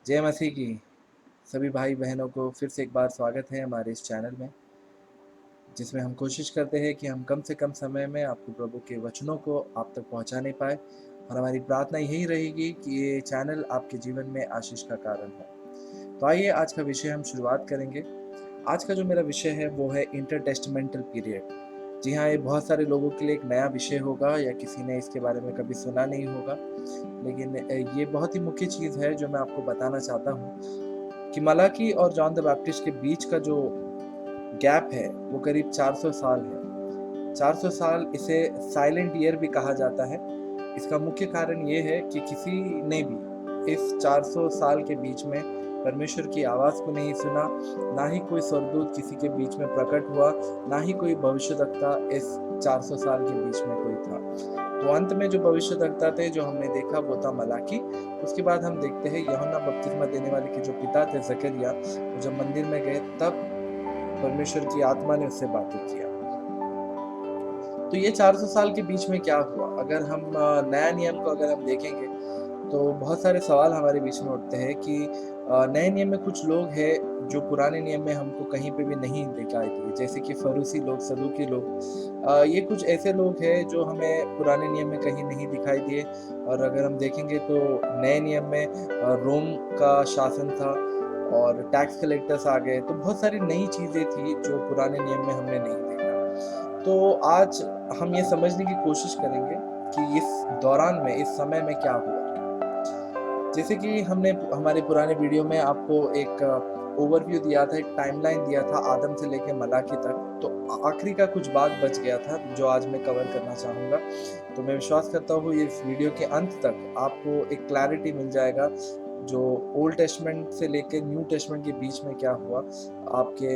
जय मसीह की सभी भाई बहनों को फिर से एक बार स्वागत है हमारे इस चैनल में, जिसमें हम कोशिश करते हैं कि हम कम से कम समय में आपको प्रभु के वचनों को आप तक पहुंचाने पाए। और हमारी प्रार्थना यही रहेगी कि ये चैनल आपके जीवन में आशीष का कारण हो। तो आइए आज का विषय हम शुरुआत करेंगे। आज का जो मेरा विषय है वो है इंटरटेस्टामेंटल पीरियड। जी हाँ, ये बहुत सारे लोगों के लिए एक नया विषय होगा या किसी ने इसके बारे में कभी सुना नहीं होगा, लेकिन ये बहुत ही मुख्य चीज़ है जो मैं आपको बताना चाहता हूँ कि मलाकी और जॉन द बैप्टिस्ट के बीच का जो गैप है वो करीब 400 साल है। 400 साल इसे साइलेंट ईयर भी कहा जाता है। इसका मुख्य कारण ये है कि किसी ने भी इस 400 साल के बीच में परमेश्वर की आवाज़ को नहीं सुना, ना ही कोई स्वर्गदूत किसी के बीच में प्रकट हुआ, ना ही कोई भविष्यद्वक्ता इस 400 साल के बीच में कोई था। तो अंत में जो भविष्यद्वक्ता थे जो हमने देखा वो था मलाकी। उसके बाद हम देखते हैं यूहन्ना बपतिस्मा देने वाले के जो पिता थे जकरिया, वो जब मंदिर में गए तब परमेश्वर की आत्मा ने उससे बातें किया। तो ये 400 साल के बीच में क्या हुआ? अगर हम नया नियम को अगर हम देखेंगे तो बहुत सारे सवाल हमारे बीच में उठते हैं कि नए नियम में कुछ लोग हैं जो पुराने नियम में हमको कहीं पे भी नहीं दिखाई दिए, जैसे कि फरूसी लोग, सदूकी लोग। ये कुछ ऐसे लोग हैं जो हमें पुराने नियम में कहीं नहीं दिखाई दिए। और अगर हम देखेंगे तो नए नियम में रोम का शासन था और टैक्स कलेक्टर्स आ गए, तो बहुत सारी नई चीज़ें थी जो पुराने नियम में हमने नहीं देखा। तो आज हम ये समझने की कोशिश करेंगे कि इस दौरान में, इस समय में क्या हुआ। जैसे कि हमने हमारे पुराने वीडियो में आपको एक ओवरव्यू दिया था, एक टाइमलाइन दिया था आदम से लेकर मलाकी तक। तो आखिरी का कुछ भाग बच गया था जो आज मैं कवर करना चाहूँगा। तो मैं विश्वास करता हूँ इस वीडियो के अंत तक आपको एक क्लैरिटी मिल जाएगा जो ओल्ड टेस्टमेंट से लेकर न्यू टेस्टमेंट के बीच में क्या हुआ, आपके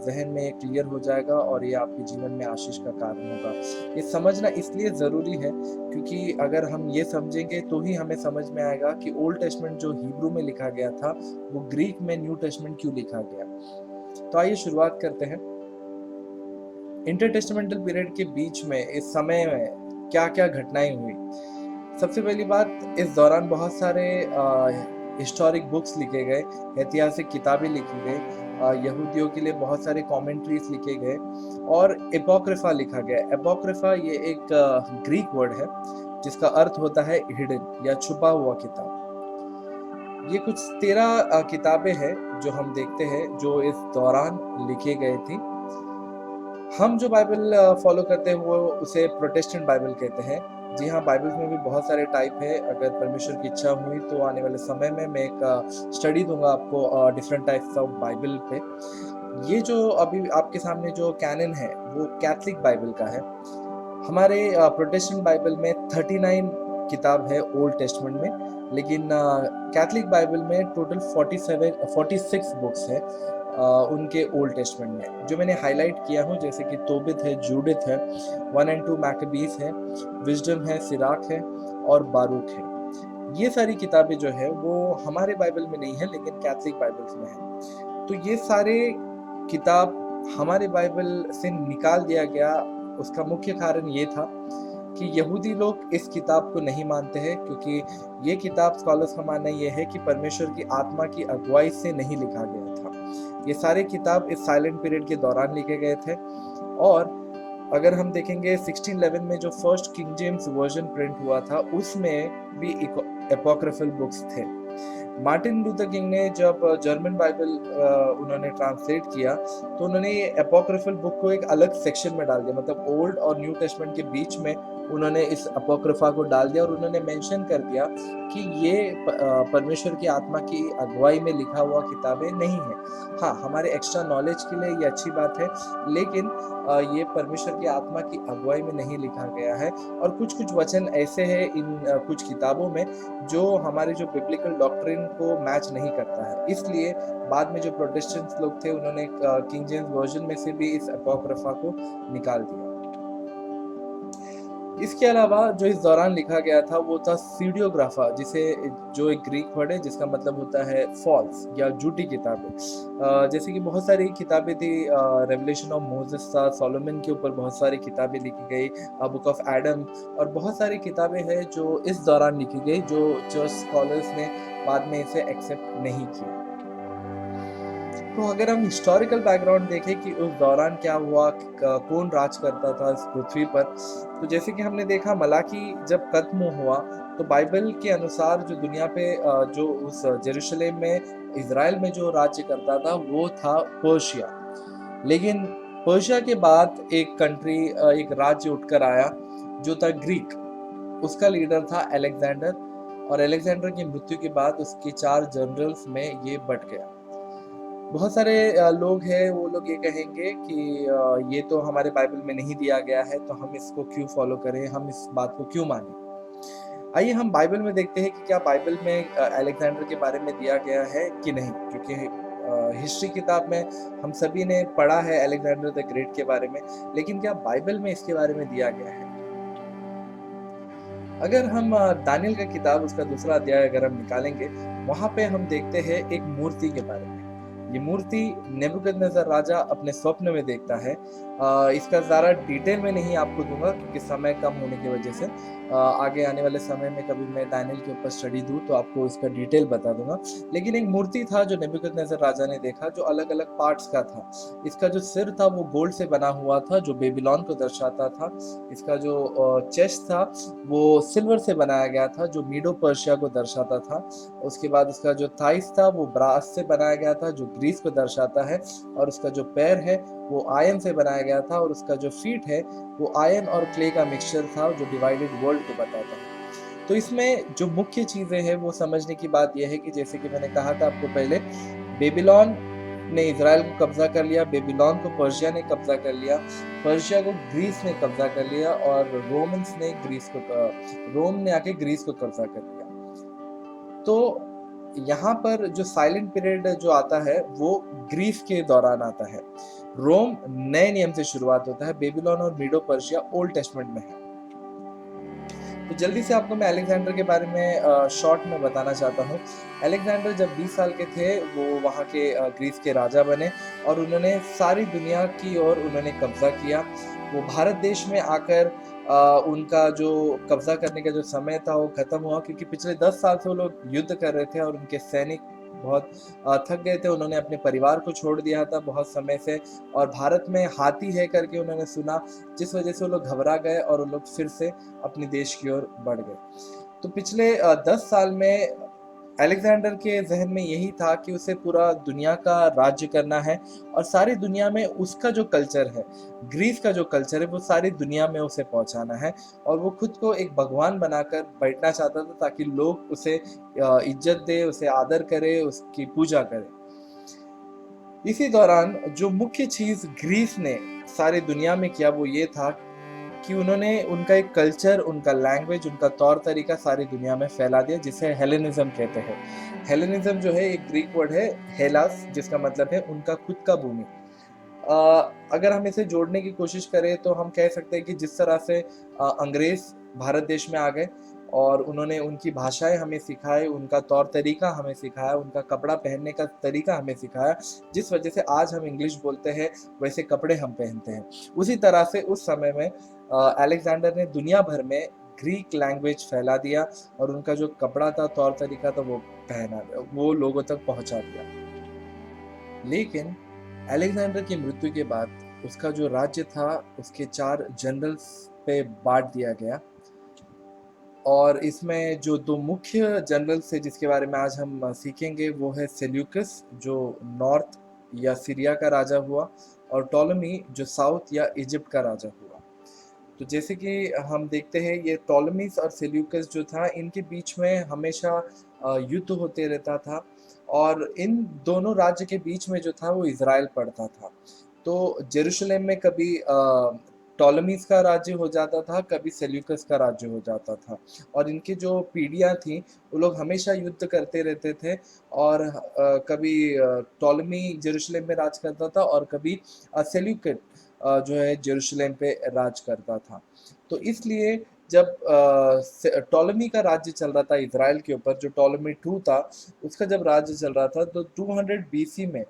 जहन में क्लियर हो जाएगा और ये आपके जीवन में आशीष का कारण होगा। ये समझना इसलिए ज़रूरी है क्योंकि अगर हम ये समझेंगे तो ही हमें समझ में आएगा कि ओल्ड टेस्टमेंट जो हिब्रू में लिखा गया था वो ग्रीक में न्यू टेस्टमेंट क्यों लिखा गया। तो आइए शुरुआत करते हैं। इंटरटेस्टामेंटल पीरियड के बीच में, इस समय में क्या क्या घटनाएं हुई। सबसे पहली बात, इस दौरान बहुत सारे हिस्टोरिक बुक्स लिखे गए, ऐतिहासिक किताबें लिखी गई, यहूदियों के लिए बहुत सारे कमेंट्रीज लिखे गए और एपोक्रिफा लिखा गया। एपोक्रिफा ये एक ग्रीक वर्ड है जिसका अर्थ होता है हिडन या छुपा हुआ किताब। ये कुछ 13 किताबें हैं जो हम देखते हैं जो इस दौरान लिखे गए थी। हम जो बाइबल फॉलो करते हैं वो उसे प्रोटेस्टेंट बाइबल कहते हैं। जी हाँ, बाइबल्स में भी बहुत सारे टाइप है। अगर परमेश्वर की इच्छा हुई तो आने वाले समय में मैं एक स्टडी दूंगा आपको डिफरेंट टाइप्स ऑफ बाइबल पे। ये जो अभी आपके सामने जो कैनन है वो कैथलिक बाइबल का है। हमारे प्रोटेस्टेंट बाइबल में 39 किताब है ओल्ड टेस्टमेंट में, लेकिन कैथलिक बाइबल में टोटल 46 बुक्स है उनके ओल्ड टेस्टमेंट में, जो मैंने हाईलाइट किया हूँ, जैसे कि तोबित है, जूडिथ है, 1 और 2 मैकबीज है, विजडम है, सिराक है और बारूक है। ये सारी किताबें जो है वो हमारे बाइबल में नहीं है लेकिन कैथलिक बाइबल्स में है। तो ये सारे किताब हमारे बाइबल से निकाल दिया गया। उसका मुख्य कारण ये था कि यहूदी लोग इस किताब को नहीं मानते हैं क्योंकि ये किताब, स्कॉलर्स का मानना ये है कि परमेश्वर की आत्मा की अगुवाई से नहीं लिखा गया था। ये सारे किताब इस साइलेंट पीरियड के दौरान लिखे गए थे। और अगर हम देखेंगे 1611 में जो first king James version print हुआ था उसमें भी एपोक्रिफल बुक्स थे। मार्टिन लूथर किंग ने जब जर्मन बाइबल उन्होंने ट्रांसलेट किया तो उन्होंने एपोक्रिफल बुक को एक अलग सेक्शन में डाल दिया, मतलब ओल्ड और न्यू टेस्टमेंट के बीच में उन्होंने इस अपोक्रिफा को डाल दिया और उन्होंने मेंशन कर दिया कि ये परमेश्वर की आत्मा की अगुवाई में लिखा हुआ किताबें नहीं है। हाँ, हमारे एक्स्ट्रा नॉलेज के लिए ये अच्छी बात है, लेकिन ये परमेश्वर की आत्मा की अगुवाई में नहीं लिखा गया है। और कुछ कुछ वचन ऐसे हैं इन कुछ किताबों में जो हमारे जो बिब्लिकल डॉक्ट्रिन को मैच नहीं करता है। इसलिए बाद में जो प्रोटेस्टेंट्स लोग थे उन्होंने किंग जेम्स वर्जन में से भी इस अपोक्रिफा को निकाल दिया। इसके अलावा जो इस दौरान लिखा गया था वो था सीडियोग्राफा, जिसे जो एक ग्रीक वर्ड है जिसका मतलब होता है फॉल्स या झूठी किताबें। जैसे कि बहुत सारी किताबें थी, रेवलेशन ऑफ मोसेस था, सोलोमन के ऊपर बहुत सारी किताबें लिखी गई, बुक ऑफ एडम, और बहुत सारी किताबें हैं जो इस दौरान लिखी गई जो चर्च स्कॉलर्स ने बाद में इसे एक्सेप्ट नहीं किया। तो अगर हम हिस्टोरिकल बैकग्राउंड देखें कि उस दौरान क्या हुआ, कौन राज करता था इस पृथ्वी पर, तो जैसे कि हमने देखा मलाकी जब खत्म हुआ तो बाइबल के अनुसार जो दुनिया पे जो उस जेरूशलेम में इज़राइल में जो राज्य करता था वो था पर्शिया। लेकिन पर्शिया के बाद एक कंट्री, एक राज्य उठकर आया जो था ग्रीक। उसका लीडर था अलेक्जेंडर, और अलेक्जेंडर की मृत्यु के बाद उसके 4 जनरल्स में ये बट गया। बहुत सारे लोग हैं, वो लोग ये कहेंगे कि ये तो हमारे बाइबल में नहीं दिया गया है, तो हम इसको क्यों फॉलो करें, हम इस बात को क्यों मानें। आइए हम बाइबल में देखते हैं कि क्या बाइबल में अलेक्जेंडर के बारे में दिया गया है कि नहीं, क्योंकि हिस्ट्री किताब में हम सभी ने पढ़ा है अलेक्जेंडर द ग्रेट के बारे में, लेकिन क्या बाइबल में इसके बारे में दिया गया है। अगर हम दानियल का किताब उसका दूसरा अध्याय अगर हम निकालेंगे, वहां पे हम देखते हैं एक मूर्ति के बारे में। ये मूर्ति नेबुकदनेस्सर राजा अपने स्वप्न में देखता है। इसका ज़्यादा डिटेल में नहीं आपको दूंगा क्योंकि समय कम होने की वजह से। आगे आने वाले समय में कभी मैं दानियल के ऊपर स्टडी दूँ तो आपको इसका डिटेल बता दूंगा। लेकिन एक मूर्ति था जो नेबुकदनेस्सर राजा ने देखा, जो अलग अलग पार्ट्स का था। इसका जो सिर था वो गोल्ड से बना हुआ था, जो बेबीलोन को दर्शाता था। इसका जो चेस्ट था वो सिल्वर से बनाया गया था, जो मीडो पर्शिया को दर्शाता था। उसके बाद उसका जो थाइस था वो ब्रास से बनाया गया था, जो ग्रीस को दर्शाता है। और उसका जो पैर है वो आयन से बनाया गया था, और उसका जो फीट है वो आयन और क्ले का मिक्सचर था, जो डिवाइडेड वर्ल्ड को बताता है। तो इसमें जो मुख्य चीज़ें हैं वो समझने की बात यह है कि जैसे कि मैंने कहा था आपको पहले, बेबीलोन ने इज़राइल को कब्जा कर लिया, बेबीलोन को पर्शिया ने कब्जा कर लिया, पर्शिया को ग्रीस ने कब्जा कर लिया, और रोमन्स ने रोम ने आके ग्रीस को कब्जा कर लिया। तो यहाँ पर जो साइलेंट पीरियड जो आता है वो ग्रीस के दौरान आता है। रोम नए नियम से शुरुआत होता है, बेबीलोन और मीडो पर्शिया ओल्ड टेस्टमेंट में है। तो जल्दी से आपको मैं अलेक्जेंडर के बारे में शॉर्ट में बताना चाहता हूँ। अलेक्जेंडर जब 20 साल के थे वो वहाँ के ग्रीस के राजा बने, और उन्होंने सारी दुनिया की ओर उन्होंने कब्जा किया। वो भारत देश में आकर उनका जो कब्जा करने का जो समय था वो खत्म हुआ, क्योंकि पिछले 10 साल से वो लोग युद्ध कर रहे थे और उनके सैनिक बहुत थक गए थे। उन्होंने अपने परिवार को छोड़ दिया था बहुत समय से, और भारत में हाथी है करके उन्होंने सुना, जिस वजह से वो लोग घबरा गए और वो लोग फिर से अपने देश की ओर बढ़ गए। तो पिछले 10 साल में अलेक्जेंडर के जहन में यही था कि उसे पूरा दुनिया का राज्य करना है, और सारी दुनिया में उसका जो कल्चर है, ग्रीस का जो कल्चर है, वो सारी दुनिया में उसे पहुंचाना है। और वो खुद को एक भगवान बनाकर बैठना चाहता था ताकि लोग उसे इज्जत दे, उसे आदर करे, उसकी पूजा करे। इसी दौरान जो मुख्य चीज ग्रीस ने सारी दुनिया में किया वो ये था कि उन्होंने उनका एक कल्चर, उनका लैंग्वेज, उनका तौर तरीका सारी दुनिया में फैला दिया, जिसे हेलेनिज्म कहते हैं। हेलेनिज्म जो है एक ग्रीक वर्ड है, हेलास, जिसका मतलब है उनका खुद का भूमि। अगर हम इसे जोड़ने की कोशिश करें तो हम कह सकते हैं कि जिस तरह से अंग्रेज भारत देश में आ गए और उन्होंने उनकी भाषाएं हमें सिखाए, उनका तौर तरीका हमें सिखाया, उनका कपड़ा पहनने का तरीका हमें सिखाया, जिस वजह से आज हम इंग्लिश बोलते हैं, वैसे कपड़े हम पहनते हैं। उसी तरह से उस समय में अलेक्जेंडर ने दुनिया भर में ग्रीक लैंग्वेज फैला दिया, और उनका जो कपड़ा था, तौर तरीका था, वो पहना, वो लोगों तक पहुंचा दिया। लेकिन अलेक्जेंडर की मृत्यु के बाद उसका जो राज्य था उसके 4 जनरल्स पे बांट दिया गया, और इसमें जो 2 मुख्य जनरल्स है जिसके बारे में आज हम सीखेंगे वो है सेल्यूकस, जो नॉर्थ या सीरिया का राजा हुआ, और टॉलमी जो साउथ या इजिप्ट का राजा हुआ। तो जैसे कि हम देखते हैं, ये टॉलमीज और सेल्यूकस जो था, इनके बीच में हमेशा युद्ध होते रहता था, और इन दोनों राज्य के बीच में जो था वो इज़राइल पड़ता था। तो जेरूशलेम में कभी टॉलमीज का राज्य हो जाता था, कभी सेल्यूकस का राज्य हो जाता था, और इनकी जो पीढ़ियाँ थी वो लोग हमेशा युद्ध करते रहते थे। और कभी टॉलमी जेरूशलेम में राज करता था, और कभी सेल्यूकस जो है जेरूशलेम पे राज करता था। तो इसलिए जब टॉलेमी का राज्य चल रहा था इज़राइल के ऊपर, जो टॉलेमी टू था, उसका जब राज्य चल रहा था, तो 200 बीसी में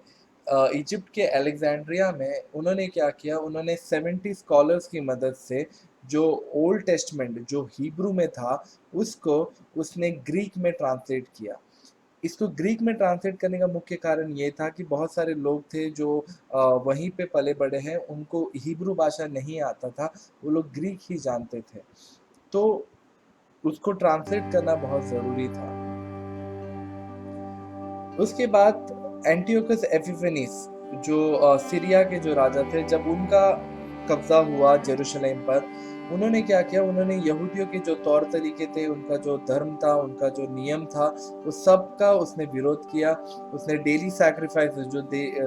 इजिप्ट के अलेक्जेंड्रिया में उन्होंने क्या किया, उन्होंने 70 स्कॉलर्स की मदद से जो ओल्ड टेस्टमेंट जो हिब्रू में था, उसको उसने ग्रीक में ट्रांसलेट किया। इसको ग्रीक में ट्रांसलेट करने का मुख्य कारण ये था कि बहुत सारे लोग थे जो वहीं पे पले बड़े हैं, उनको हिब्रू भाषा नहीं आता था, वो लोग ग्रीक ही जानते थे, तो उसको ट्रांसलेट करना बहुत ज़रूरी था। उसके बाद एंटियोकस एपिफेनीस जो सीरिया के जो राजा थे, जब उनका कब्जा हुआ जेरूशलेम पर, उन्होंने क्या किया, उन्होंने यहूदियों के जो तौर तरीके थे, उनका जो धर्म था, उनका जो नियम था, उस सब का उसने विरोध किया। उसने डेली सैक्रिफाइस जो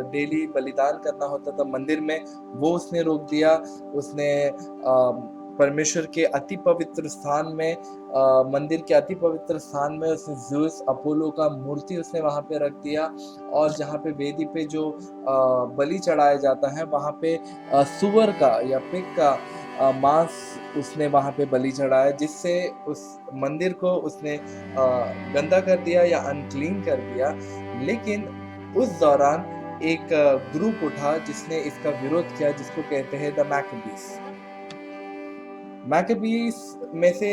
डेली बलिदान करना होता था मंदिर में, वो उसने रोक दिया। उसने परमेश्वर के अति पवित्र स्थान में, मंदिर के अति पवित्र स्थान में उसने ज़्यूस अपोलो का मूर्ति उसने वहाँ पे रख दिया। और जहाँ पे वेदी पे जो बलि चढ़ाया जाता है, वहाँ पे सुअर का या पिग का मांस उसने वहाँ पे बलि चढ़ाया, जिससे उस मंदिर को उसने गंदा कर दिया या अनक्लीन कर दिया। लेकिन उस दौरान एक ग्रुप उठा जिसने इसका विरोध किया, जिसको कहते हैं द मैकबीस। मैकबीस में से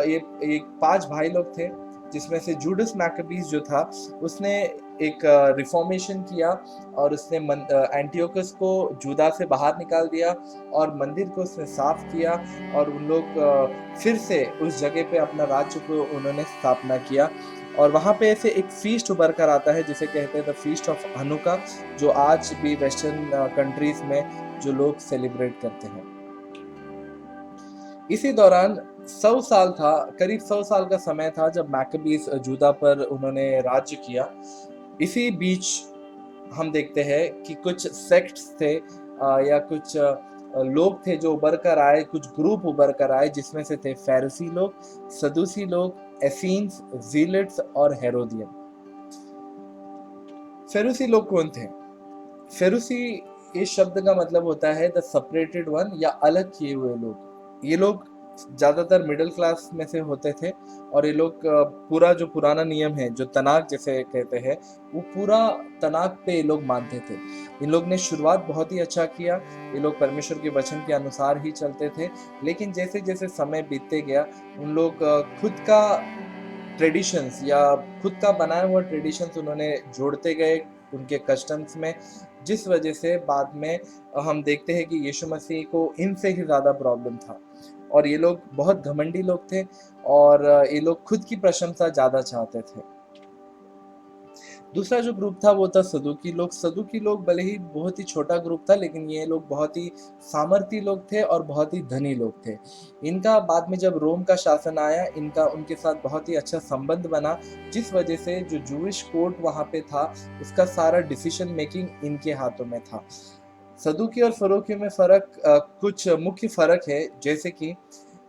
ये एक 5 भाई लोग थे, जिसमें से जूडस मैकबीस जो था, उसने एक रिफॉर्मेशन किया और उसने एंटियोकस को जूदा से बाहर निकाल दिया और मंदिर को उसने साफ किया, और उन लोग फिर से उस जगह पे अपना राज्य को उन्होंने स्थापना किया। और वहाँ पे ऐसे एक फीस्ट उभर कर आता है जिसे कहते हैं द फीस्ट ऑफ हनुका, जो आज भी वेस्टर्न कंट्रीज में जो लोग सेलिब्रेट करते हैं। इसी दौरान 100 साल था, करीब 100 साल का समय था जब मैकबीस जूदा पर उन्होंने राज्य किया। इसी बीच हम देखते हैं कि कुछ सेक्ट्स थे या कुछ लोग थे जो उभर कर आए, कुछ ग्रुप उभर कर आए, जिसमें से थे फैरिसी लोग, सदूसी लोग, एफीन्स, ज़ीलट्स और हेरोदियन। फैरिसी लोग कौन थे? फैरिसी इस शब्द का मतलब होता है द सेपरेटेड वन, या अलग किए हुए लोग। ये लोग ज़्यादातर मिडिल क्लास में से होते थे, और ये लोग पूरा जो पुराना नियम है, जो तनाक जैसे कहते हैं, वो पूरा तनाक पे ये लोग मानते थे। इन लोग ने शुरुआत बहुत ही अच्छा किया, ये लोग परमेश्वर के वचन के अनुसार ही चलते थे, लेकिन जैसे जैसे समय बीतते गया, उन लोग खुद का ट्रेडिशंस या खुद का बनाया हुआ ट्रेडिशंस उन्होंने जोड़ते गए उनके कस्टम्स में, जिस वजह से बाद में हम देखते हैं कि यीशु मसीह को इनसे ही ज़्यादा प्रॉब्लम था, और ये लोग बहुत घमंडी लोग थे, और ये लोग खुद की प्रशंसा ज़्यादा चाहते थे। दूसरा जो ग्रुप था वो था सदूकी लोग। सदूकी लोग भले ही बहुत ही छोटा ग्रुप था, लेकिन ये लोग बहुत ही सामर्थी लोग थे और बहुत ही धनी लोग थे। इनका बाद में जब रोम का शासन आया, इनका उनके साथ बहुत ही अच्छा संबंध बना, जिस वजह से जो जूइश कोर्ट वहाँ पे था, उसका सारा डिसीजन मेकिंग इनके हाथों में था। सदूकी और फरूकी में कुछ मुख्य फ़र्क है, जैसे कि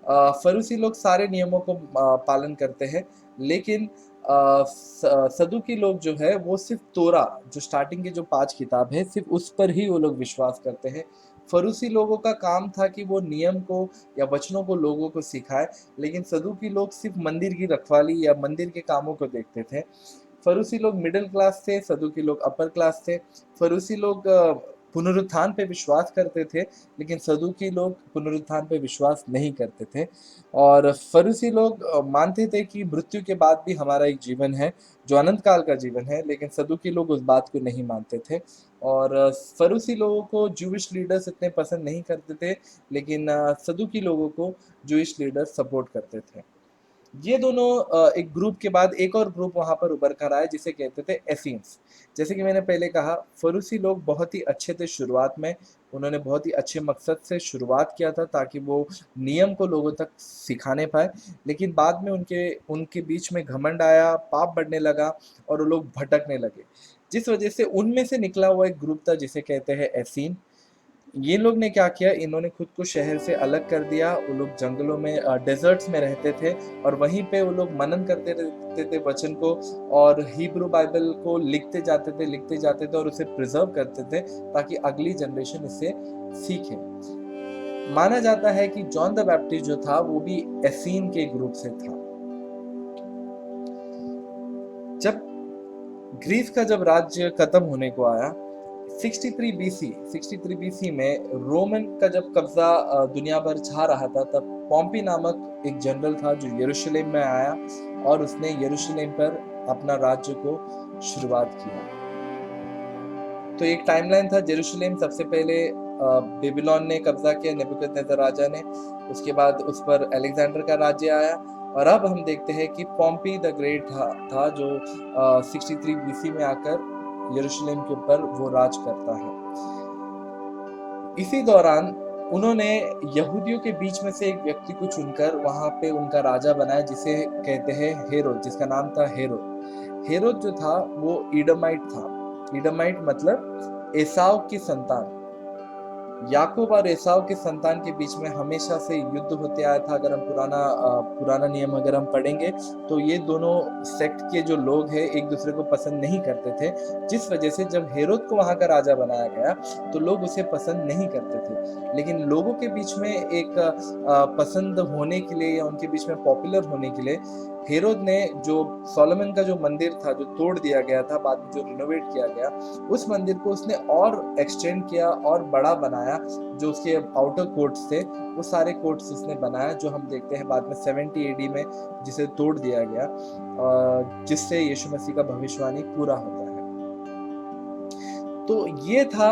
फरूसी लोग सारे नियमों को पालन करते हैं, लेकिन सदूकी लोग जो है वो सिर्फ तोरा, जो स्टार्टिंग की जो 5 किताब है, सिर्फ उस पर ही वो लोग विश्वास करते हैं। फरूसी लोगों का काम था कि वो नियम को या वचनों को लोगों को सिखाए, लेकिन सदूकी लोग सिर्फ मंदिर की रखवाली या मंदिर के कामों को देखते थे। फरूसी लोग मिडिल क्लास थे, सदूकी लोग अपर क्लास थे। फरूसी लोग पुनरुत्थान पे विश्वास करते थे, लेकिन सदूकी लोग पुनरुत्थान पे विश्वास नहीं करते थे। और फरीसी लोग मानते थे कि मृत्यु के बाद भी हमारा एक जीवन है, जो अनंत काल का जीवन है, लेकिन सदूकी लोग उस बात को नहीं मानते थे। और फरूसी लोगों को जूइश लीडर्स इतने पसंद नहीं करते थे, लेकिन सदूकी लोगों को जूइश लीडर्स सपोर्ट करते थे। ये दोनों एक ग्रुप के बाद एक और ग्रुप वहाँ पर उभर कर आया, जिसे कहते थे एफीन्स। जैसे कि मैंने पहले कहा, फरूसी लोग बहुत ही अच्छे थे शुरुआत में, उन्होंने बहुत ही अच्छे मकसद से शुरुआत किया था ताकि वो नियम को लोगों तक सिखाने पाए, लेकिन बाद में उनके उनके बीच में घमंड आया, पाप बढ़ने लगा और वो लोग भटकने लगे, जिस वजह से उनमें से निकला हुआ एक ग्रुप था जिसे कहते हैं एफीन। ये लोग ने क्या किया, इन्होंने खुद को शहर से अलग कर दिया। वो लोग जंगलों में डेजर्ट्स में रहते थे और वहीं पे वो लोग मनन करते रहते थे वचन को, और हिब्रू बाइबल को लिखते जाते थे और उसे प्रिजर्व करते थे ताकि अगली जनरेशन इससे सीखे। माना जाता है कि जॉन द बैप्टिस्ट जो था वो भी एसीन के ग्रुप से था। जब ग्रीस का जब राज्य खत्म होने को आया 63 बीसी में रोमन का जब कब्जा दुनिया भर छा रहा था, तब पॉम्पी नामक एक जनरल था जो यरूशलेम में आया और उसने यरूशलेम पर अपना राज्य को शुरुआत किया। तो एक टाइमलाइन था, यरूशलेम सबसे पहले बेबीलोन ने कब्जा किया, नेबुकदनेस्सर राजा ने, उसके बाद उस पर अलेक्जेंडर का राज्य आया, और अब हम देखते हैं कि पॉम्पी द ग्रेट था जो 63 बीसी में आकर यरूशलेम के ऊपर वो राज करता है। इसी दौरान उन्होंने यहूदियों के बीच में से एक व्यक्ति को चुनकर वहां पे उनका राजा बनाया, जिसे कहते हैं हेरोद, जिसका नाम था हेरोद। हेरोद जो था वो ईडमाइट था। ईडमाइट मतलब एसाव की संतान। याकूब और एसाव के संतान के बीच में हमेशा से युद्ध होते आया था। अगर हम पुराना नियम अगर हम पढ़ेंगे तो ये दोनों सेक्ट के जो लोग हैं एक दूसरे को पसंद नहीं करते थे, जिस वजह से जब हेरोद को वहां का राजा बनाया गया तो लोग उसे पसंद नहीं करते थे। लेकिन लोगों के बीच में एक पसंद होने के लिए या उनके बीच में पॉपुलर होने के लिए हेरोद ने जो सोलोमन का जो मंदिर था जो तोड़ दिया गया था, बाद में जो रिनोवेट किया गया, उस मंदिर को उसने और एक्सटेंड किया और बड़ा बनाया। जो उसके आउटर कोर्ट्स थे वो सारे कोर्ट्स उसने बनाया, जो हम देखते हैं बाद में 70 एडी में जिसे तोड़ दिया गया, जिससे यीशु मसीह का भविष्यवाणी पूरा होता है। तो ये था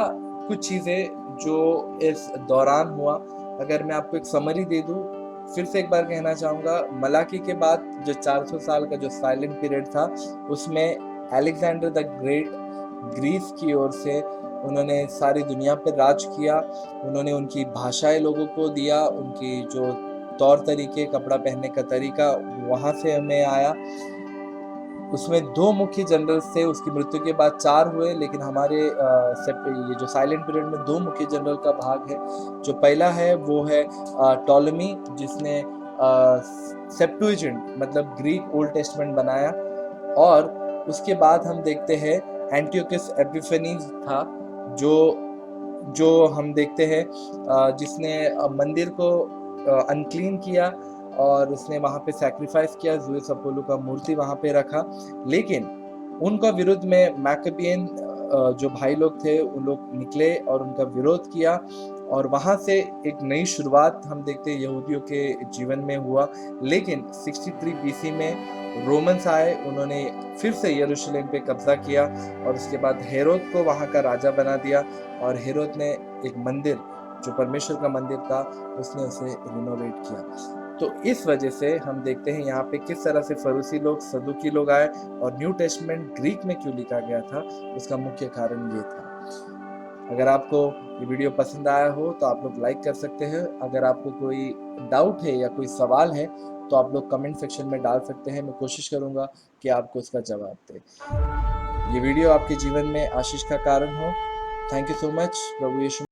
कुछ चीजें जो इस दौरान हुआ। अगर मैं आपको एक समरी दे दूं, फिर से एक बार कहना चाहूंगा, मलाकी के बाद जो 400 साल का जो साइलेंट पीरियड था, उसमें अलेक्जेंडर द ग्रेट ग्रीस की ओर से उन्होंने सारी दुनिया पर राज किया। उन्होंने उनकी भाषाएं लोगों को दिया, उनकी जो तौर तरीके, कपड़ा पहनने का तरीका वहां से हमें आया। उसमें 2 मुख्य जनरल्स थे, उसकी मृत्यु के बाद 4 हुए, लेकिन हमारे ये जो साइलेंट पीरियड में 2 मुख्य जनरल का भाग है। जो पहला है वो है टॉलेमी, जिसने सेप्टुएजिंट मतलब ग्रीक ओल्ड टेस्टमेंट बनाया, और उसके बाद हम देखते हैं एंटियोकस एपिफेनीज था जो हम देखते हैं जिसने मंदिर को अनक्लीन किया और उसने वहां पे सैक्रिफाइस किया, ज़ूस अपोलो का मूर्ति वहां पे रखा। लेकिन उनका विरोध में मैकबियन जो भाई लोग थे उन लोग निकले और उनका विरोध किया, और वहां से एक नई शुरुआत हम देखते हैं यहूदियों के जीवन में हुआ। लेकिन 63 बीसी में रोमन्स आए, उन्होंने फिर से यरूशलेम पे कब्जा किया और उसके बाद हेरोद को वहां का राजा बना दिया, और हेरोद ने एक मंदिर जो परमेश्वर का मंदिर था उसने उसे रिनोवेट किया। तो इस वजह से हम देखते हैं यहाँ पे किस तरह से फरूसी लोग, सदुकी लोग आए, और न्यू टेस्टमेंट ग्रीक में क्यों लिखा गया था, उसका मुख्य कारण ये था। अगर आपको ये वीडियो पसंद आया हो तो आप लोग लाइक कर सकते हैं। अगर आपको कोई डाउट है या कोई सवाल है तो आप लोग कमेंट सेक्शन में डाल सकते हैं, मैं कोशिश करूँगा कि आपको उसका जवाब दे। ये वीडियो आपके जीवन में आशीष का कारण हो। Thank you so much. प्रभु यीशु